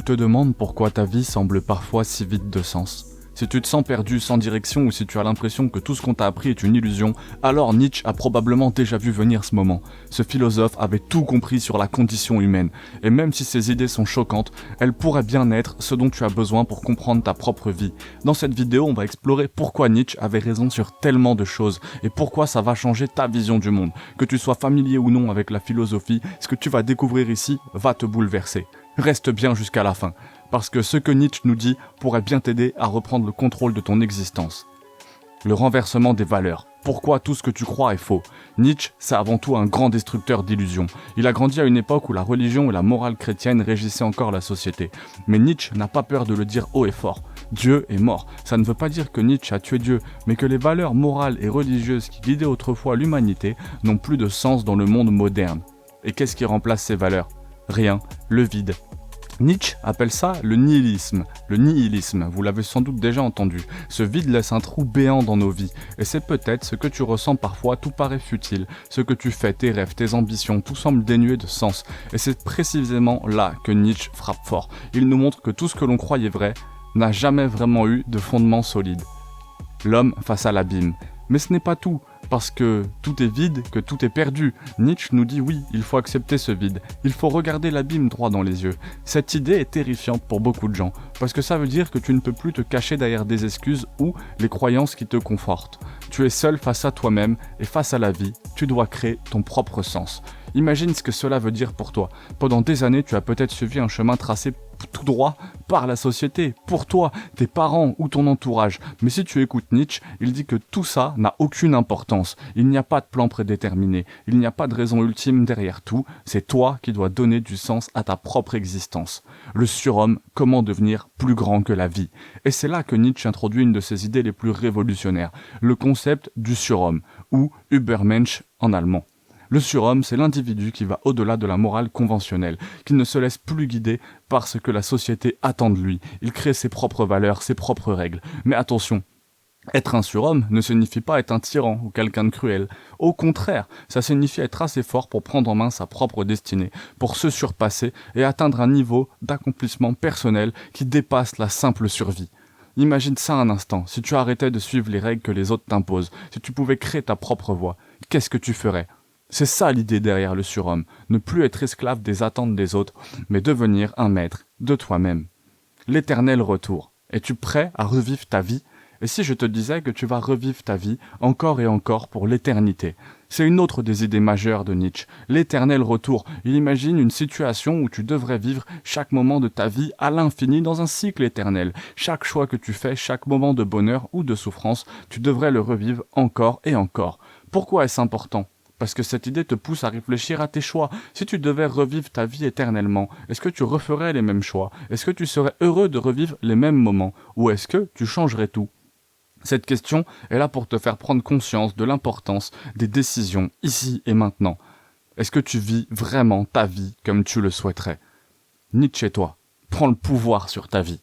te demandes pourquoi ta vie semble parfois si vide de sens, si tu te sens perdu, sans direction ou si tu as l'impression que tout ce qu'on t'a appris est une illusion, alors Nietzsche a probablement déjà vu venir ce moment. Ce philosophe avait tout compris sur la condition humaine, et même si ses idées sont choquantes, elles pourraient bien être ce dont tu as besoin pour comprendre ta propre vie. Dans cette vidéo, on va explorer pourquoi Nietzsche avait raison sur tellement de choses, et pourquoi ça va changer ta vision du monde. Que tu sois familier ou non avec la philosophie, ce que tu vas découvrir ici va te bouleverser. Reste bien jusqu'à la fin, parce que ce que Nietzsche nous dit pourrait bien t'aider à reprendre le contrôle de ton existence. Le renversement des valeurs. Pourquoi tout ce que tu crois est faux? Nietzsche, c'est avant tout un grand destructeur d'illusions. Il a grandi à une époque où la religion et la morale chrétienne régissaient encore la société. Mais Nietzsche n'a pas peur de le dire haut et fort. Dieu est mort. Ça ne veut pas dire que Nietzsche a tué Dieu, mais que les valeurs morales et religieuses qui guidaient autrefois l'humanité n'ont plus de sens dans le monde moderne. Et qu'est-ce qui remplace ces valeurs? Rien, le vide. Nietzsche appelle ça le nihilisme. Le nihilisme, vous l'avez sans doute déjà entendu. Ce vide laisse un trou béant dans nos vies. Et c'est peut-être ce que tu ressens parfois, tout paraît futile. Ce que tu fais, tes rêves, tes ambitions, tout semble dénué de sens. Et c'est précisément là que Nietzsche frappe fort. Il nous montre que tout ce que l'on croyait vrai n'a jamais vraiment eu de fondement solide. L'homme face à l'abîme. Mais ce n'est pas tout, parce que tout est vide, que tout est perdu. Nietzsche nous dit oui, il faut accepter ce vide. Il faut regarder l'abîme droit dans les yeux. Cette idée est terrifiante pour beaucoup de gens, parce que ça veut dire que tu ne peux plus te cacher derrière des excuses ou les croyances qui te confortent. Tu es seul face à toi-même et face à la vie, tu dois créer ton propre sens. Imagine ce que cela veut dire pour toi. Pendant des années, tu as peut-être suivi un chemin tracé tout droit par la société, pour toi, tes parents ou ton entourage. Mais si tu écoutes Nietzsche, il dit que tout ça n'a aucune importance. Il n'y a pas de plan prédéterminé. Il n'y a pas de raison ultime derrière tout. C'est toi qui dois donner du sens à ta propre existence. Le surhomme, comment devenir plus grand que la vie. Et c'est là que Nietzsche introduit une de ses idées les plus révolutionnaires. Le concept du surhomme, ou Übermensch en allemand. Le surhomme, c'est l'individu qui va au-delà de la morale conventionnelle, qui ne se laisse plus guider par ce que la société attend de lui. Il crée ses propres valeurs, ses propres règles. Mais attention, être un surhomme ne signifie pas être un tyran ou quelqu'un de cruel. Au contraire, ça signifie être assez fort pour prendre en main sa propre destinée, pour se surpasser et atteindre un niveau d'accomplissement personnel qui dépasse la simple survie. Imagine ça un instant, si tu arrêtais de suivre les règles que les autres t'imposent, si tu pouvais créer ta propre voie, qu'est-ce que tu ferais ? C'est ça l'idée derrière le surhomme, ne plus être esclave des attentes des autres, mais devenir un maître de toi-même. L'éternel retour. Es-tu prêt à revivre ta vie? Et si je te disais que tu vas revivre ta vie encore et encore pour l'éternité? C'est une autre des idées majeures de Nietzsche, l'éternel retour. Il imagine une situation où tu devrais vivre chaque moment de ta vie à l'infini dans un cycle éternel. Chaque choix que tu fais, chaque moment de bonheur ou de souffrance, tu devrais le revivre encore et encore. Pourquoi est-ce important ? Parce que cette idée te pousse à réfléchir à tes choix. Si tu devais revivre ta vie éternellement, est-ce que tu referais les mêmes choix? Est-ce que tu serais heureux de revivre les mêmes moments? Ou est-ce que tu changerais tout? Cette question est là pour te faire prendre conscience de l'importance des décisions ici et maintenant. Est-ce que tu vis vraiment ta vie comme tu le souhaiterais? Nietzsche et toi, prends le pouvoir sur ta vie.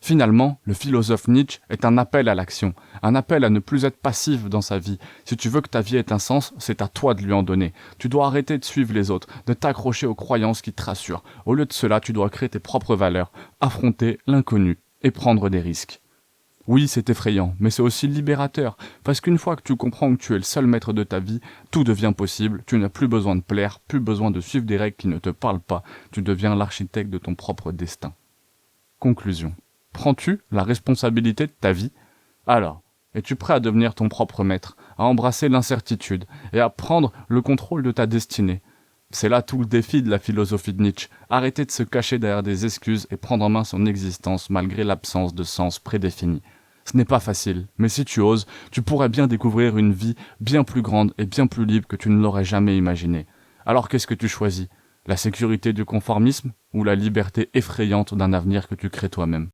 Finalement, le philosophe Nietzsche est un appel à l'action, un appel à ne plus être passif dans sa vie. Si tu veux que ta vie ait un sens, c'est à toi de lui en donner. Tu dois arrêter de suivre les autres, de t'accrocher aux croyances qui te rassurent. Au lieu de cela, tu dois créer tes propres valeurs, affronter l'inconnu et prendre des risques. Oui, c'est effrayant, mais c'est aussi libérateur, parce qu'une fois que tu comprends que tu es le seul maître de ta vie, tout devient possible, tu n'as plus besoin de plaire, plus besoin de suivre des règles qui ne te parlent pas, tu deviens l'architecte de ton propre destin. Conclusion. Prends-tu la responsabilité de ta vie? Alors, es-tu prêt à devenir ton propre maître, à embrasser l'incertitude et à prendre le contrôle de ta destinée? C'est là tout le défi de la philosophie de Nietzsche, arrêter de se cacher derrière des excuses et prendre en main son existence malgré l'absence de sens prédéfini. Ce n'est pas facile, mais si tu oses, tu pourrais bien découvrir une vie bien plus grande et bien plus libre que tu ne l'aurais jamais imaginé. Alors qu'est-ce que tu choisis? La sécurité du conformisme ou la liberté effrayante d'un avenir que tu crées toi-même?